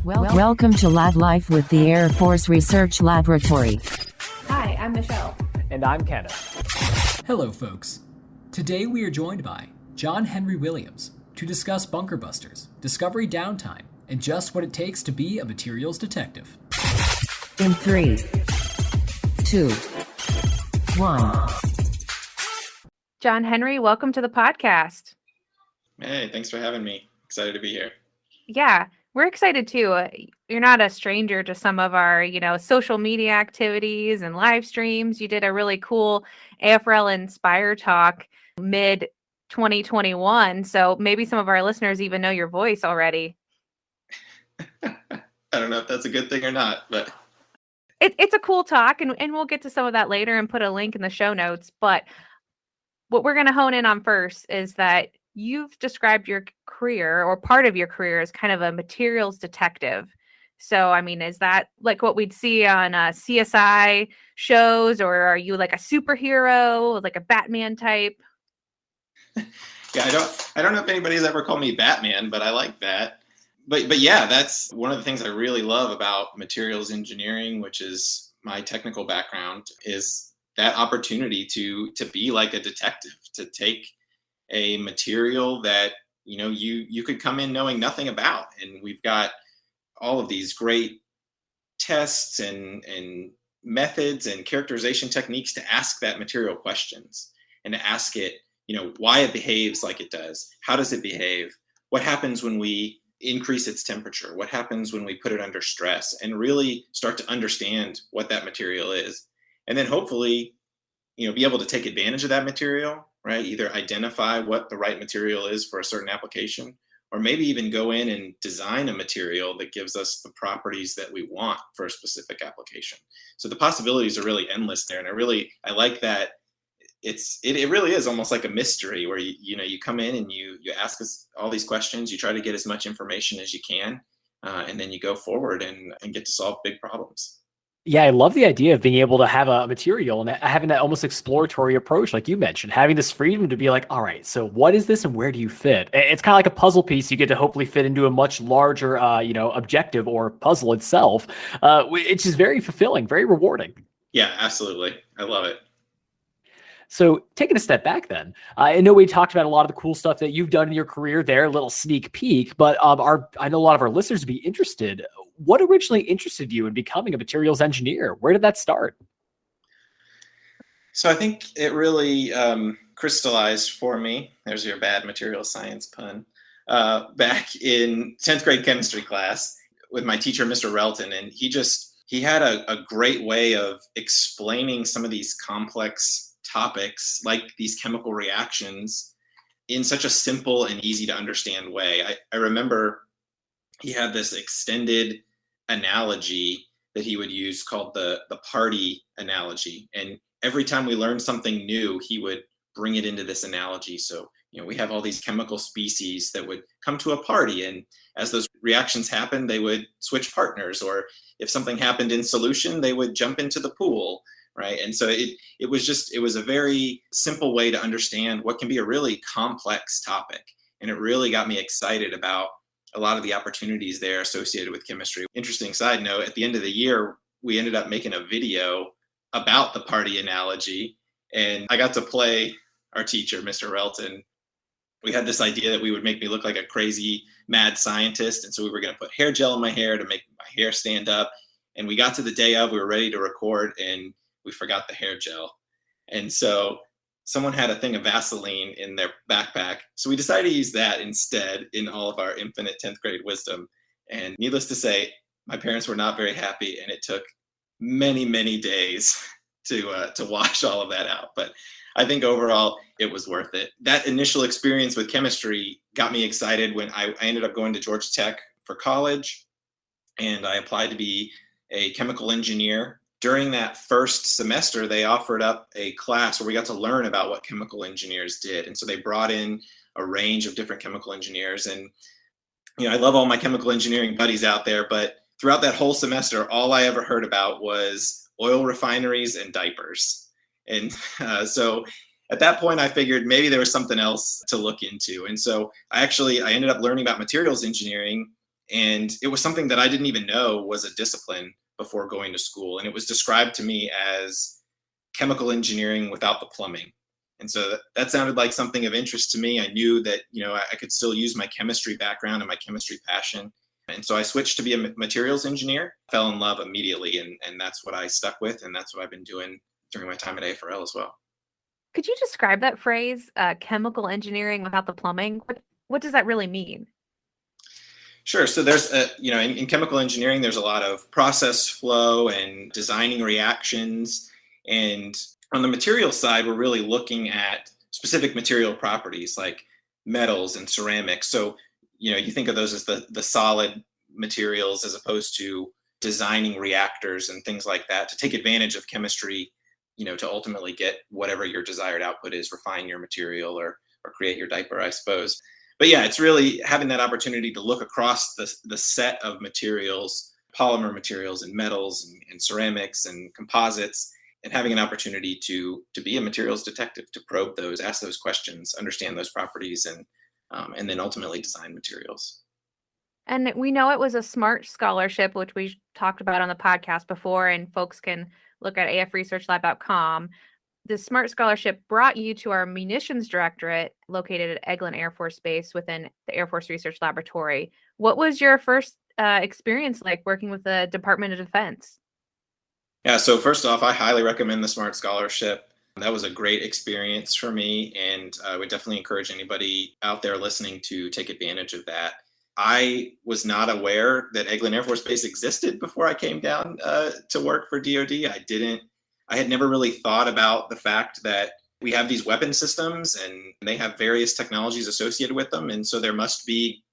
Welcome to Lab Life with the Air Force Research Laboratory. Hi, I'm Michelle. And I'm Kenneth. Hello, folks. Today we are joined by John Henry Williams to discuss bunker busters, discovery downtime, and just what it takes to be a materials detective. In 3, 2, 1. John Henry, welcome to the podcast. Hey, thanks for having me. Excited to be here. Yeah, we're excited too. You're not a stranger to some of our, social media activities and live streams. You did a really cool AFRL Inspire talk mid 2021. So maybe some of our listeners even know your voice already. I don't know if that's a good thing or not, but it's a cool talk, and we'll get to some of that later and put a link in the show notes. But what we're going to hone in on first is that you've described your career, or part of your career, as kind of a materials detective. So, I mean, is that like what we'd see on CSI shows, or are you like a superhero, like a Batman type? Yeah, I don't know if anybody's ever called me Batman, but I like that. But yeah, that's one of the things I really love about materials engineering, which is my technical background, is that opportunity to be like a detective, to take a material that you could come in knowing nothing about, and we've got all of these great tests and methods and characterization techniques to ask that material questions, and to ask it why it behaves like it does. How does it behave? What happens when we increase its temperature? What happens when we put it under stress? And really start to understand what that material is, and then hopefully be able to take advantage of that material, right? Either identify what the right material is for a certain application, or maybe even go in and design a material that gives us the properties that we want for a specific application. So the possibilities are really endless there. And I like that it really is almost like a mystery, where you come in and you ask us all these questions, you try to get as much information as you can, and then you go forward and get to solve big problems. Yeah, I love the idea of being able to have a material and having that almost exploratory approach, like you mentioned, having this freedom to be like, all right, so what is this and where do you fit? It's kind of like a puzzle piece you get to hopefully fit into a much larger, objective or puzzle itself, which is very fulfilling, very rewarding. Yeah, absolutely. I love it. So taking a step back then, I know we talked about a lot of the cool stuff that you've done in your career there, a little sneak peek, but I know a lot of our listeners would be interested. What originally interested you in becoming a materials engineer? Where did that start? So I think it really crystallized for me. There's your bad material science pun. Back in 10th grade chemistry class with my teacher, Mr. Relton, and he had a great way of explaining some of these complex topics, like these chemical reactions, in such a simple and easy to understand way. I remember he had this extended analogy that he would use called the party analogy. And every time we learned something new, he would bring it into this analogy. So, we have all these chemical species that would come to a party, and as those reactions happened, they would switch partners, or if something happened in solution, they would jump into the pool. Right. And so it was a very simple way to understand what can be a really complex topic. And it really got me excited about a lot of the opportunities there associated with chemistry. Interesting side note, at the end of the year, we ended up making a video about the party analogy. And I got to play our teacher, Mr. Relton. We had this idea that we would make me look like a crazy mad scientist. And so we were going to put hair gel in my hair to make my hair stand up. And we got to the day of, we were ready to record, and we forgot the hair gel. And so someone had a thing of Vaseline in their backpack. So we decided to use that instead in all of our infinite 10th grade wisdom. And needless to say, my parents were not very happy, and it took many, many days to wash all of that out. But I think overall it was worth it. That initial experience with chemistry got me excited when I ended up going to Georgia Tech for college, and I applied to be a chemical engineer. During that first semester, they offered up a class where we got to learn about what chemical engineers did. And so they brought in a range of different chemical engineers. And, I love all my chemical engineering buddies out there, but throughout that whole semester, all I ever heard about was oil refineries and diapers. And so at that point, I figured maybe there was something else to look into. And so I ended up learning about materials engineering And it was something that I didn't even know was a discipline before going to school. And it was described to me as chemical engineering without the plumbing. And so that sounded like something of interest to me. I knew that, I could still use my chemistry background and my chemistry passion. And so I switched to be a materials engineer, fell in love immediately. And that's what I stuck with. And that's what I've been doing during my time at AFRL as well. Could you describe that phrase, chemical engineering without the plumbing? What does that really mean? Sure. So there's, in chemical engineering, there's a lot of process flow and designing reactions. And on the material side, we're really looking at specific material properties like metals and ceramics. So, you think of those as the solid materials as opposed to designing reactors and things like that to take advantage of chemistry, to ultimately get whatever your desired output is, refine your material or create your diaper, I suppose. But yeah, it's really having that opportunity to look across the set of materials, polymer materials and metals and ceramics and composites, and having an opportunity to be a materials detective, to probe those, ask those questions, understand those properties, and then ultimately design materials. And we know it was a SMART scholarship, which we talked about on the podcast before, and folks can look at afresearchlab.com. The SMART scholarship brought you to our munitions directorate located at Eglin Air Force Base within the Air Force Research Laboratory. What was your first experience like working with the Department of Defense? Yeah, so first off, I highly recommend the SMART scholarship. That was a great experience for me, and I would definitely encourage anybody out there listening to take advantage of that. I was not aware that Eglin Air Force Base existed before I came down to work for DoD. I had never really thought about the fact that we have these weapon systems and they have various technologies associated with them. And so there must be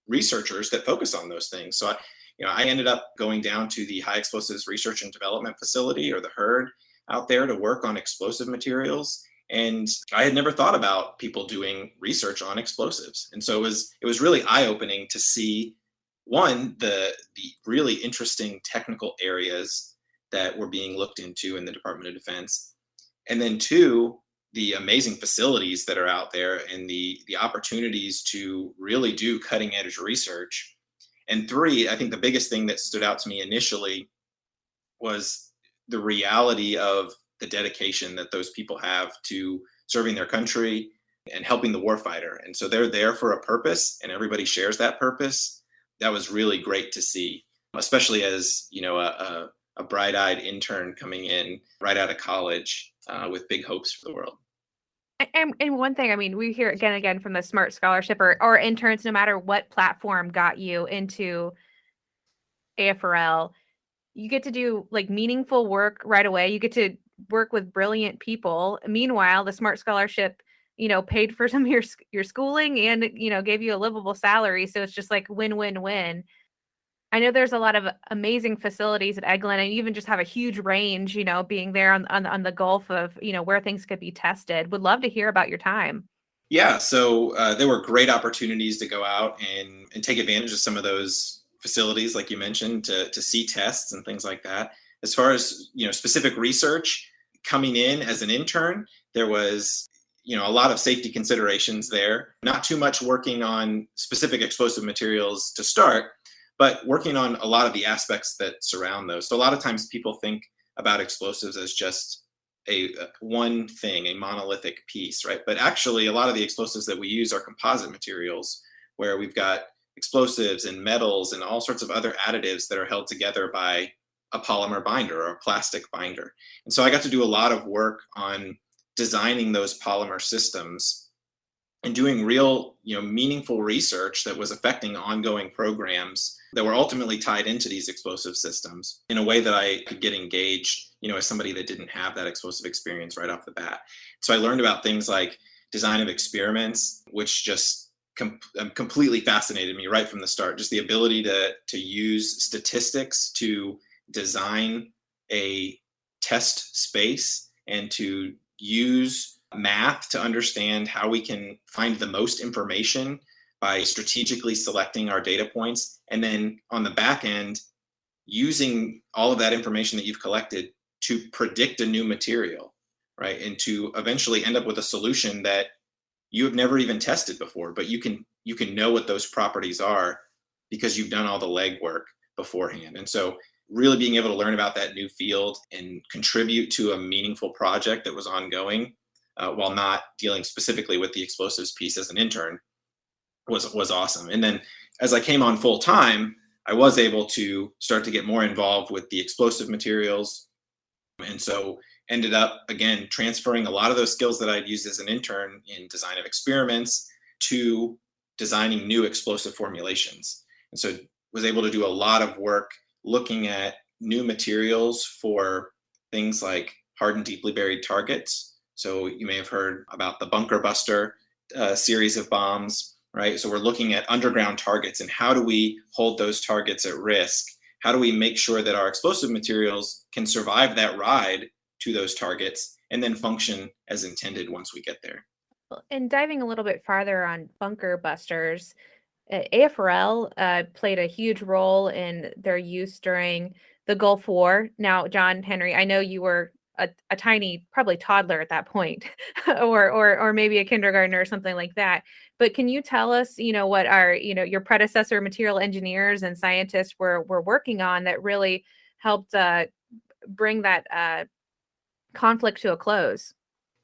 researchers that focus on those things. So I ended up going down to the High Explosives Research and Development Facility, or the HERD, out there to work on explosive materials. And I had never thought about people doing research on explosives. And so it was really eye-opening to see, one, the really interesting technical areas that were being looked into in the Department of Defense. And then two, the amazing facilities that are out there and the opportunities to really do cutting edge research. And three, I think the biggest thing that stood out to me initially was the reality of the dedication that those people have to serving their country and helping the warfighter. And so they're there for a purpose, and everybody shares that purpose. That was really great to see, especially as, a bright-eyed intern coming in right out of college with big hopes for the world. And one thing, I mean, we hear again from the SMART scholarship or interns, no matter what platform got you into AFRL, you get to do like meaningful work right away. You get to work with brilliant people. Meanwhile, the SMART scholarship, paid for some of your schooling and, gave you a livable salary. So it's just like win-win-win. I know there's a lot of amazing facilities at Eglin, and even just have a huge range, being there on the Gulf of, where things could be tested. Would love to hear about your time. Yeah, so there were great opportunities to go out and take advantage of some of those facilities, like you mentioned, to see tests and things like that. As far as, specific research coming in as an intern, there was, a lot of safety considerations there. Not too much working on specific explosive materials to start, but working on a lot of the aspects that surround those. So a lot of times people think about explosives as just one thing, a monolithic piece, right? But actually, a lot of the explosives that we use are composite materials, where we've got explosives and metals and all sorts of other additives that are held together by a polymer binder or a plastic binder. And so I got to do a lot of work on designing those polymer systems and doing real, meaningful research that was affecting ongoing programs that were ultimately tied into these explosive systems in a way that I could get engaged, as somebody that didn't have that explosive experience right off the bat. So I learned about things like design of experiments, which just completely fascinated me right from the start. Just the ability to use statistics to design a test space and to use math to understand how we can find the most information by strategically selecting our data points. And then on the back end, using all of that information that you've collected to predict a new material, right? And to eventually end up with a solution that you have never even tested before, but you can know what those properties are because you've done all the legwork beforehand. And so really being able to learn about that new field and contribute to a meaningful project that was ongoing while not dealing specifically with the explosives piece as an intern was awesome. And then as I came on full time, I was able to start to get more involved with the explosive materials. And so ended up, again, transferring a lot of those skills that I'd used as an intern in design of experiments to designing new explosive formulations. And so was able to do a lot of work looking at new materials for things like hardened, deeply buried targets. So you may have heard about the bunker buster series of bombs, right? So we're looking at underground targets and how do we hold those targets at risk? How do we make sure that our explosive materials can survive that ride to those targets and then function as intended once we get there? And diving a little bit farther on bunker busters, AFRL played a huge role in their use during the Gulf War. Now, John Henry, I know you were a tiny, probably toddler at that point, or maybe a kindergartner or something like that. But can you tell us, what our, your predecessor material engineers and scientists were working on that really helped bring that conflict to a close?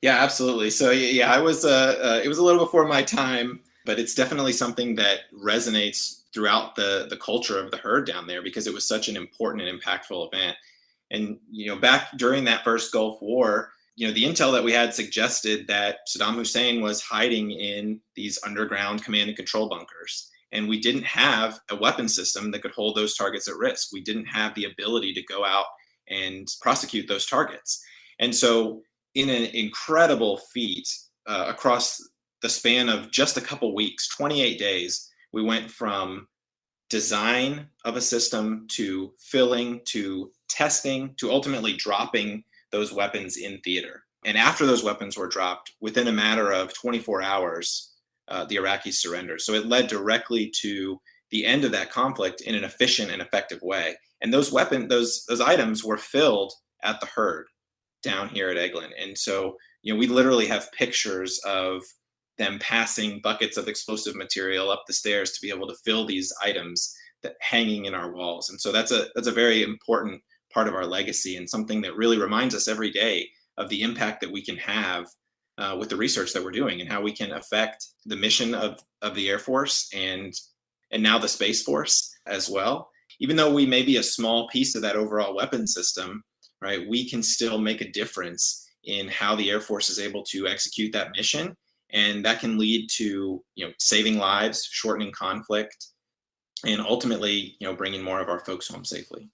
Yeah, absolutely. So yeah, I was it was a little before my time, but it's definitely something that resonates throughout the culture of the herd down there because it was such an important and impactful event. And back during that first Gulf War, the intel that we had suggested that Saddam Hussein was hiding in these underground command and control bunkers. And we didn't have a weapon system that could hold those targets at risk. We didn't have the ability to go out and prosecute those targets. And so in an incredible feat across the span of just a couple weeks, 28 days, we went from design of a system to filling to testing to ultimately dropping those weapons in theater. And after those weapons were dropped, within a matter of 24 hours, the Iraqis surrendered. So it led directly to the end of that conflict in an efficient and effective way. And those items were filled at the herd down here at Eglin. And so, we literally have pictures of them passing buckets of explosive material up the stairs to be able to fill these items that hanging in our walls. And so that's a very important part of our legacy and something that really reminds us every day of the impact that we can have with the research that we're doing and how we can affect the mission of the Air Force and now the Space Force as well. Even though we may be a small piece of that overall weapon system, right, we can still make a difference in how the Air Force is able to execute that mission. And that can lead to, saving lives, shortening conflict, and ultimately, bringing more of our folks home safely.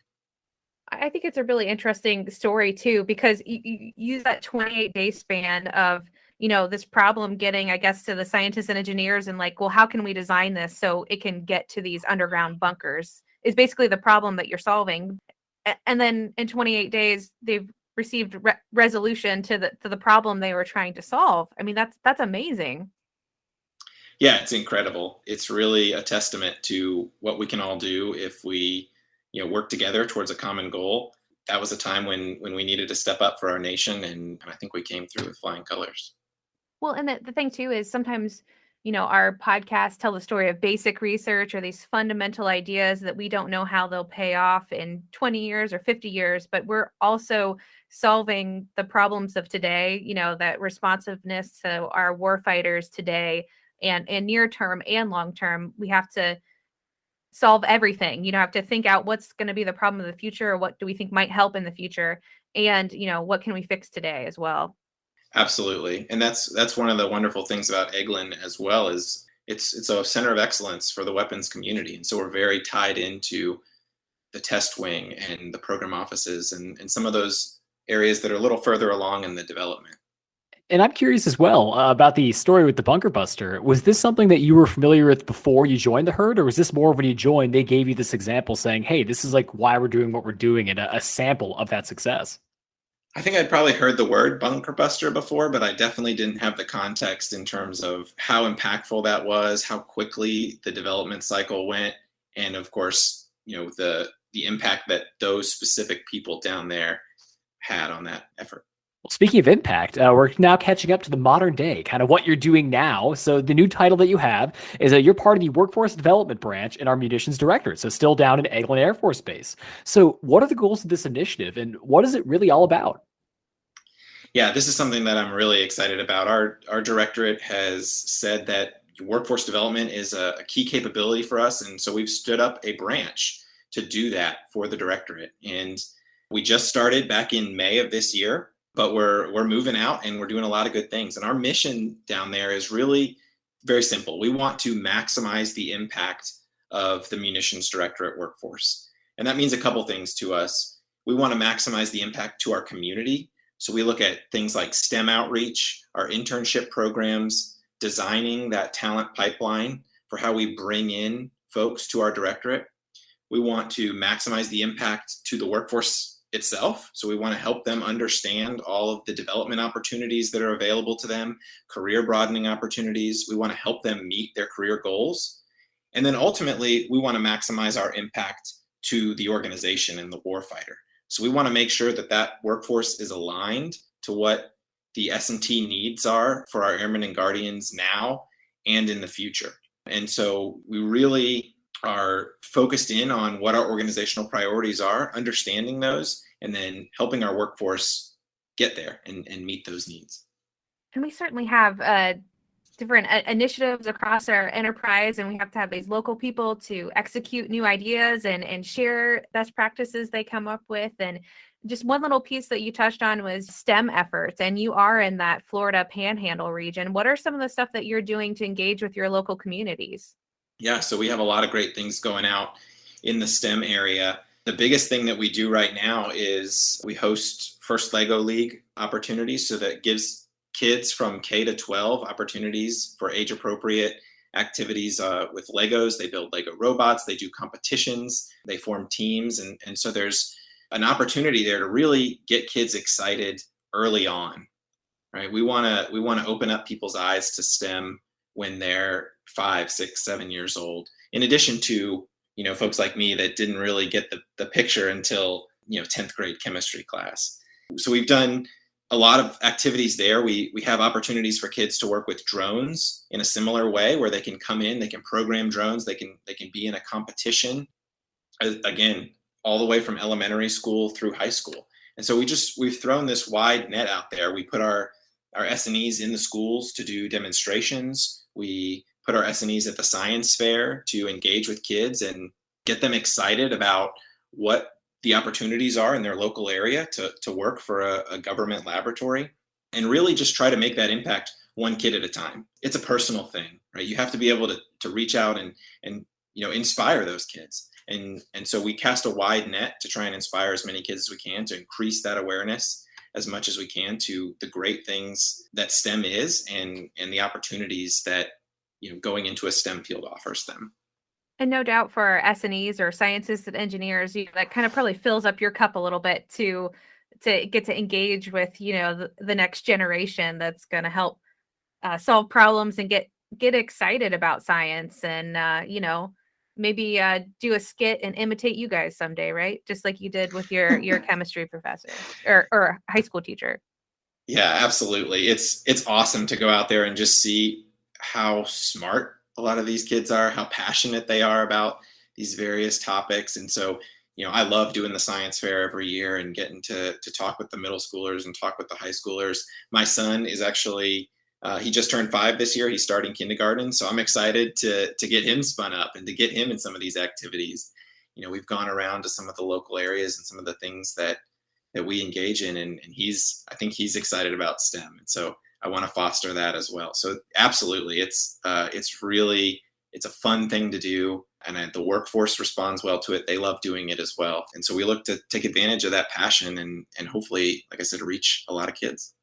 I think it's a really interesting story too, because you use that 28-day span of, this problem getting, I guess, to the scientists and engineers and like, well, how can we design this so it can get to these underground bunkers is basically the problem that you're solving. And then in 28 days, they've received resolution to the problem they were trying to solve. I mean, that's amazing. Yeah, it's incredible. It's really a testament to what we can all do if we, work together towards a common goal. That was a time when we needed to step up for our nation, and I think we came through with flying colors. Well, and the thing too is sometimes, our podcasts tell the story of basic research or these fundamental ideas that we don't know how they'll pay off in 20 years or 50 years, but we're also solving the problems of today, that responsiveness to our warfighters today and near term and long term. We have to solve everything, have to think out what's going to be the problem of the future or what do we think might help in the future. And, what can we fix today as well? Absolutely. And that's one of the wonderful things about Eglin as well is it's a center of excellence for the weapons community. And so we're very tied into the test wing and the program offices and some of those areas that are a little further along in the development. And I'm curious as well about the story with the bunker buster. Was this something that you were familiar with before you joined the herd, or was this more when you joined, they gave you this example saying, hey, this is like why we're doing what we're doing and a sample of that success? I think I'd probably heard the word bunker buster before, but I definitely didn't have the context in terms of how impactful that was, how quickly the development cycle went, and of course, the impact that those specific people down there had on that effort. Well, speaking of impact, we're now catching up to the modern day, kind of what you're doing now. So the new title that you have is you're part of the workforce development branch in our munitions directorate. So still down in Eglin Air Force Base. So what are the goals of this initiative, and what is it really all about? Yeah, this is something that I'm really excited about. Our directorate has said that workforce development is a key capability for us, and so we've stood up a branch to do that for the directorate. And we just started back in May of this year, but we're moving out and we're doing a lot of good things. And our mission down there is really very simple. We want to maximize the impact of the munitions directorate workforce, and that means a couple things to us. We want to maximize the impact to our community. So we look at things like STEM outreach, our internship programs, designing that talent pipeline for how we bring in folks to our directorate. We want to maximize the impact to the workforce itself. So we want to help them understand all of the development opportunities that are available to them, career broadening opportunities. We want to help them meet their career goals. And then ultimately, we want to maximize our impact to the organization and the warfighter. So we want to make sure that that workforce is aligned to what the S&T needs are for our airmen and guardians now and in the future. And so we really are focused in on what our organizational priorities are, understanding those, and then helping our workforce get there and meet those needs. And we certainly have different initiatives across our enterprise, and we have to have these local people to execute new ideas and share best practices they come up with. And just one little piece that you touched on was STEM efforts, and you are in that Florida Panhandle region. What are some of the stuff that you're doing to engage with your local communities? Yeah, so we have a lot of great things going out in the STEM area. The biggest thing that we do right now is we host First Lego League opportunities, so that gives kids from K to 12 opportunities for age appropriate activities with Legos. They build Lego robots, they do competitions, they form teams. And so there's an opportunity there to really get kids excited early on, right? We want to open up people's eyes to STEM when they're 5, 6, 7 years old. In addition to, folks like me that didn't really get the picture until, 10th grade chemistry class. So we've done a lot of activities there. We have opportunities for kids to work with drones in a similar way, where they can come in, they can program drones, they can be in a competition, again, all the way from elementary school through high school. And so we've thrown this wide net out there. We put our S&Es in the schools to do demonstrations. We put our S&Es at the science fair to engage with kids and get them excited about what the opportunities are in their local area to work for a government laboratory, and really just try to make that impact one kid at a time. It's a personal thing, right? You have to be able to reach out and inspire those kids. And so we cast a wide net to try and inspire as many kids as we can, to increase that awareness as much as we can to the great things that STEM is and the opportunities that going into a STEM field offers them. And no doubt for our S&Es or scientists and engineers, that kind of probably fills up your cup a little bit to get to engage with, the next generation that's going to help solve problems and get excited about science and, maybe do a skit and imitate you guys someday, right? Just like you did with your chemistry professor or high school teacher. Yeah, absolutely. It's awesome to go out there and just see how smart a lot of these kids are, how passionate they are about these various topics. And so, I love doing the science fair every year and getting to talk with the middle schoolers and talk with the high schoolers. My son is actually, he just turned 5 this year. He's starting kindergarten. So I'm excited to get him spun up and to get him in some of these activities. We've gone around to some of the local areas and some of the things that we engage in, and I think he's excited about STEM. And so I want to foster that as well. So absolutely, it's a fun thing to do, and the workforce responds well to it. They love doing it as well. And so we look to take advantage of that passion and hopefully, like I said, reach a lot of kids.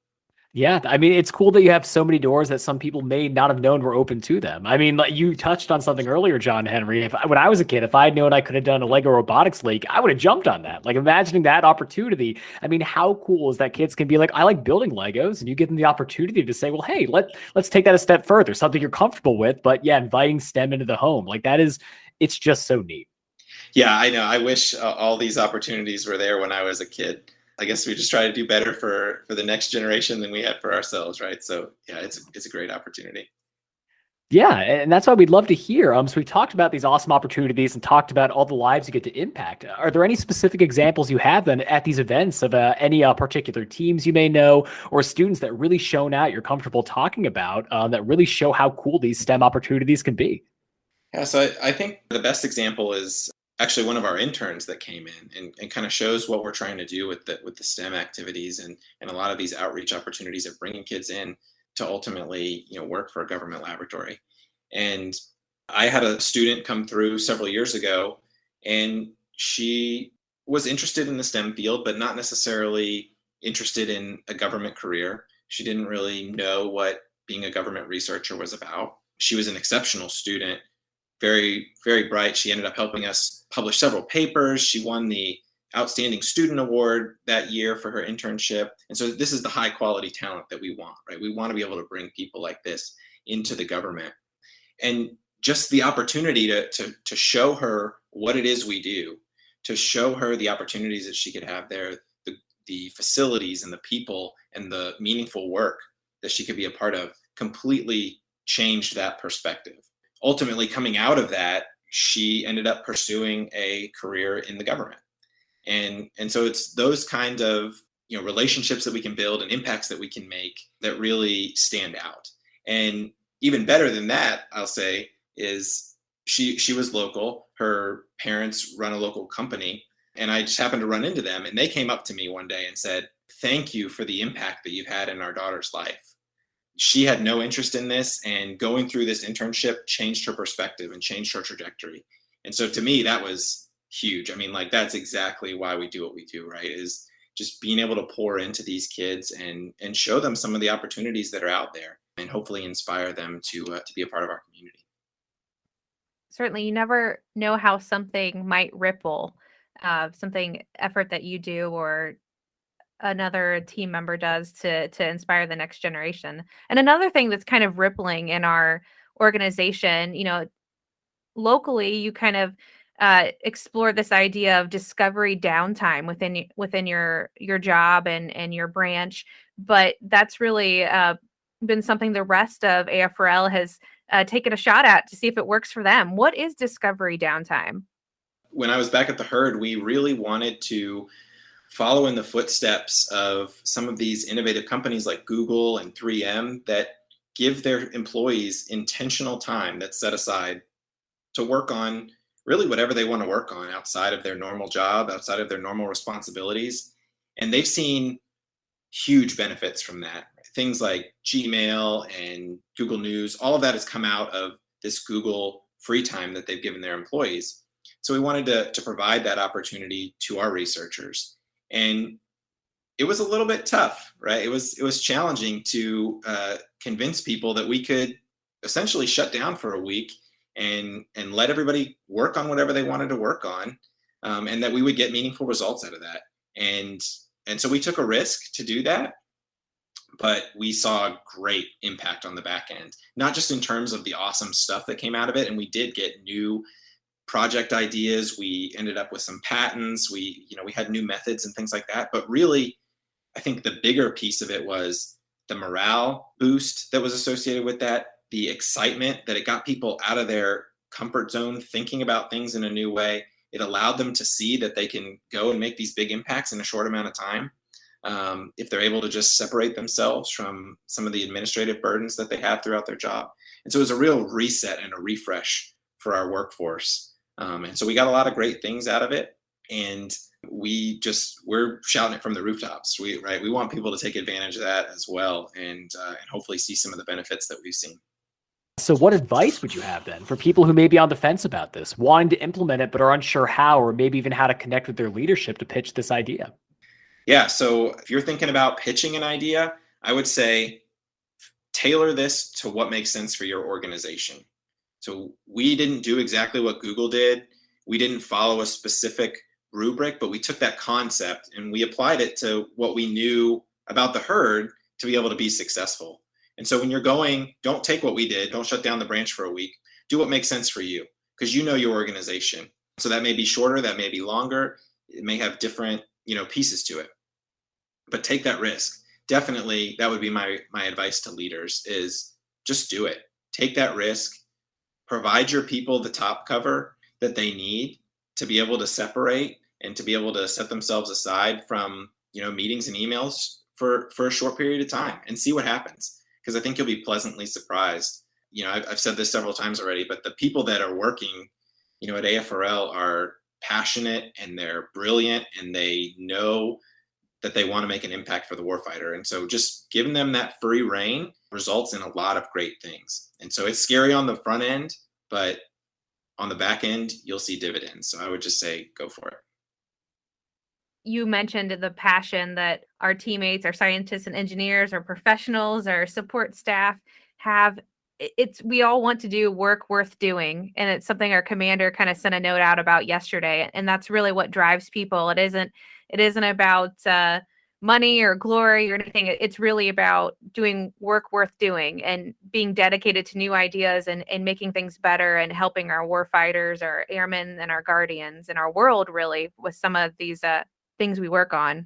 Yeah, I mean, it's cool that you have so many doors that some people may not have known were open to them. I mean, like you touched on something earlier, John Henry. When I was a kid, if I had known I could have done a Lego robotics league, I would have jumped on that. Like imagining that opportunity. I mean, how cool is that kids can be like, I like building Legos, and you give them the opportunity to say, well, hey, let's take that a step further, something you're comfortable with, but yeah, inviting STEM into the home. Like it's just so neat. Yeah, I know. I wish all these opportunities were there when I was a kid. I guess we just try to do better for the next generation than we had for ourselves, right? So yeah, it's a great opportunity. Yeah, and that's why we'd love to hear. So we talked about these awesome opportunities and talked about all the lives you get to impact. Are there any specific examples you have then at these events of any particular teams you may know or students that really shown out you're comfortable talking about that really show how cool these STEM opportunities can be? Yeah, so I think the best example is actually one of our interns that came in and kind of shows what we're trying to do with the STEM activities and a lot of these outreach opportunities of bringing kids in to ultimately, work for a government laboratory. And I had a student come through several years ago, and she was interested in the STEM field, but not necessarily interested in a government career. She didn't really know what being a government researcher was about. She was an exceptional student, very, very bright. She ended up helping us publish several papers. She won the Outstanding Student Award that year for her internship. And so this is the high quality talent that we want, right? We want to be able to bring people like this into the government. And just the opportunity to show her what it is we do, to show her the opportunities that she could have there, the facilities and the people and the meaningful work that she could be a part of completely changed that perspective. Ultimately, coming out of that, she ended up pursuing a career in the government. And so it's those kind of relationships that we can build and impacts that we can make that really stand out. And even better than that, I'll say, is she was local. Her parents run a local company, and I just happened to run into them, and they came up to me one day and said, "Thank you for the impact that you've had in our daughter's life." She had no interest in this, and going through this internship changed her perspective and changed her trajectory. And so to me, that was huge. I mean, like, that's exactly why we do what we do, right? Is just being able to pour into these kids and show them some of the opportunities that are out there and hopefully inspire them to be a part of our community. Certainly, you never know how something might ripple, something effort that you do or another team member does to inspire the next generation. And another thing that's kind of rippling in our organization, locally, you kind of explore this idea of discovery downtime within your job and your branch, but that's really been something the rest of AFRL has taken a shot at to see if it works for them. What is discovery downtime? When I was back at the Herd, we really wanted to follow in the footsteps of some of these innovative companies like Google and 3M that give their employees intentional time that's set aside to work on really whatever they want to work on outside of their normal job, outside of their normal responsibilities. And they've seen huge benefits from that. Things like Gmail and Google News, all of that has come out of this Google free time that they've given their employees. So we wanted to provide that opportunity to our researchers. And it was a little bit tough, right? It was challenging to convince people that we could essentially shut down for a week and let everybody work on whatever they wanted to work on, and that we would get meaningful results out of that. And so we took a risk to do that, but we saw a great impact on the back end, not just in terms of the awesome stuff that came out of it. And we did get new project ideas. We ended up with some patents. We had new methods and things like that. But really, I think the bigger piece of it was the morale boost that was associated with that, the excitement that it got people out of their comfort zone, thinking about things in a new way. It allowed them to see that they can go and make these big impacts in a short amount of time. If they're able to just separate themselves from some of the administrative burdens that they have throughout their job. And so it was a real reset and a refresh for our workforce. And so we got a lot of great things out of it. And we're shouting it from the rooftops. We want people to take advantage of that as well, and hopefully see some of the benefits that we've seen. So what advice would you have then for people who may be on the fence about this, wanting to implement it, but are unsure how, or maybe even how to connect with their leadership to pitch this idea? Yeah, so if you're thinking about pitching an idea, I would say tailor this to what makes sense for your organization. So we didn't do exactly what Google did. We didn't follow a specific rubric, but we took that concept and we applied it to what we knew about the Herd to be able to be successful. And so when you're going, don't take what we did, don't shut down the branch for a week, do what makes sense for you, because you know your organization. So that may be shorter, that may be longer, it may have different, pieces to it. but take that risk. Definitely, that would be my advice to leaders is just do it. Take that risk. Provide your people the top cover that they need to be able to separate and to be able to set themselves aside from, meetings and emails for a short period of time and see what happens. Because I think you'll be pleasantly surprised. I've said this several times already, but the people that are working, at AFRL are passionate and they're brilliant and they know that they want to make an impact for the warfighter. And so just giving them that free reign results in a lot of great things. And so it's scary on the front end, but on the back end, you'll see dividends. So I would just say, go for it. You mentioned the passion that our teammates, our scientists and engineers, our professionals, our support staff have. We all want to do work worth doing. And it's something our commander kind of sent a note out about yesterday. And that's really what drives people. It isn't about money or glory or anything. It's really about doing work worth doing and being dedicated to new ideas and making things better and helping our warfighters, our airmen and our guardians and our world really with some of these things we work on.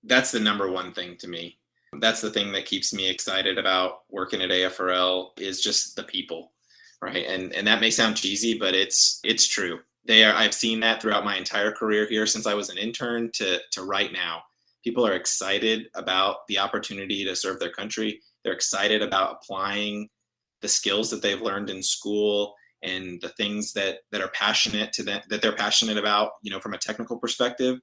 That's the number one thing to me. That's the thing that keeps me excited about working at AFRL is just the people, right? And that may sound cheesy, but it's true. I've seen that throughout my entire career here since I was an intern to right now. People are excited about the opportunity to serve their country. They're excited about applying the skills that they've learned in school and the things that are passionate to them, that they're passionate about, from a technical perspective,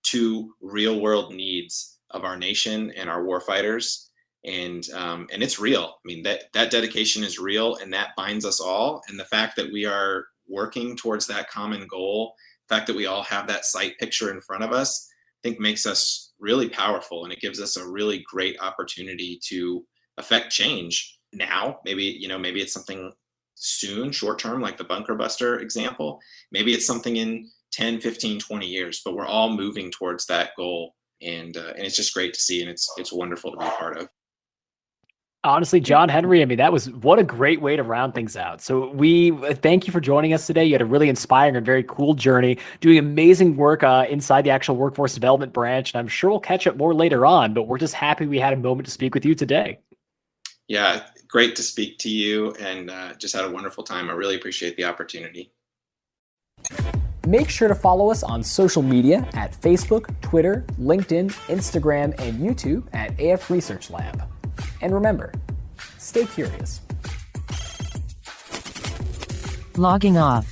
to real world needs of our nation and our warfighters. And it's real. I mean, that dedication is real and that binds us all. And the fact that we are working towards that common goal, the fact that we all have that sight picture in front of us, I think makes us really powerful. And it gives us a really great opportunity to affect change now. Maybe it's something soon, short term, like the bunker buster example. Maybe it's something in 10, 15, 20 years, but we're all moving towards that goal. And it's just great to see. And it's wonderful to be a part of. Honestly, John Henry, what a great way to round things out. So we thank you for joining us today. You had a really inspiring and very cool journey, doing amazing work inside the actual workforce development branch. And I'm sure we'll catch up more later on, but we're just happy we had a moment to speak with you today. Yeah, great to speak to you and just had a wonderful time. I really appreciate the opportunity. Make sure to follow us on social media at Facebook, Twitter, LinkedIn, Instagram, and YouTube at AF Research Lab. And remember, stay curious. Logging off.